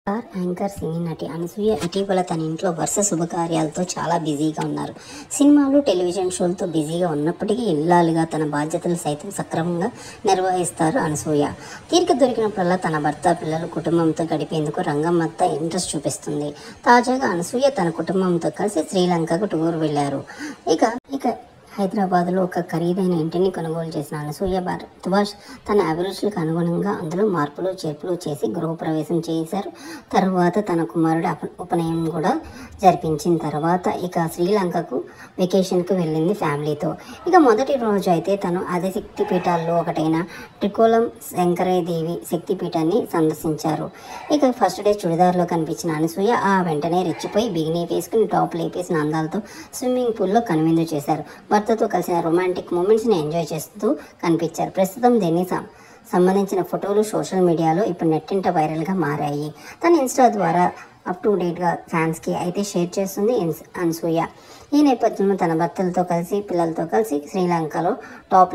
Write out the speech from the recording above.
Star anchor సినీ నటి అనసూయ ఇటీవల తన ఇంట్లో వరుస శుభకార్యాలతో చాలా బిజీగా ఉన్నారు. సినిమాలు, టెలివిజన్ షోలతో బిజీగా ఉన్నప్పటికీ ఇల్లాలుగా తన బాధ్యతలు సైతం సక్రమంగా నిర్వహిస్తారు అనసూయ. తీరిక దొరికినప్పుడల్లా తన భర్త, పిల్లలు, కుటుంబంతో గడిపేందుకు రంగమంతా ఇంట్రెస్ట్ చూపిస్తుంది. తాజాగా అనసూయ తన కుటుంబంతో కలిసి శ్రీలంకకు టూర్ వెళ్లారు. ఇక హైదరాబాద్లో ఒక ఖరీదైన ఇంటిని కొనుగోలు చేసిన అనసూయ భరద్వాజ్ తన అభిరుచులకు అనుగుణంగా అందులో మార్పులు చేర్పులు చేసి గృహప్రవేశం చేశారు. తర్వాత తన కుమారుడు ఉపనయనం కూడా జరిపించిన తర్వాత ఇక శ్రీలంకకు వెకేషన్కి వెళ్ళింది ఫ్యామిలీతో. ఇక మొదటి రోజు అయితే తను అదే శక్తిపీఠాల్లో ఒకటైన ట్రికోలం శంకరదేవి శక్తిపీఠాన్ని సందర్శించారు. ఇక ఫస్ట్ డే చుడిదార్లో కనిపించిన అనసూయ ఆ వెంటనే రెచ్చిపోయి బిగినీ వేసుకుని టాప్ లేపేసిన అందాలతో స్విమ్మింగ్ పూల్లో కనువిందు చేశారు. భర్తతో కలిసిన రొమాంటిక్ మూమెంట్స్ని ఎంజాయ్ చేస్తూ కనిపించారు. ప్రస్తుతం దీన్ని సంబంధించిన ఫోటోలు సోషల్ మీడియాలో ఇప్పుడు నెట్టింట వైరల్గా మారాయి. తన ఇన్స్టా ద్వారా అప్ టు డేట్గా ఫ్యాన్స్కి అయితే షేర్ చేస్తుంది అనసూయ. ఈ నేపథ్యంలో తన భర్తలతో కలిసి పిల్లలతో కలిసి శ్రీలంకలో టాప్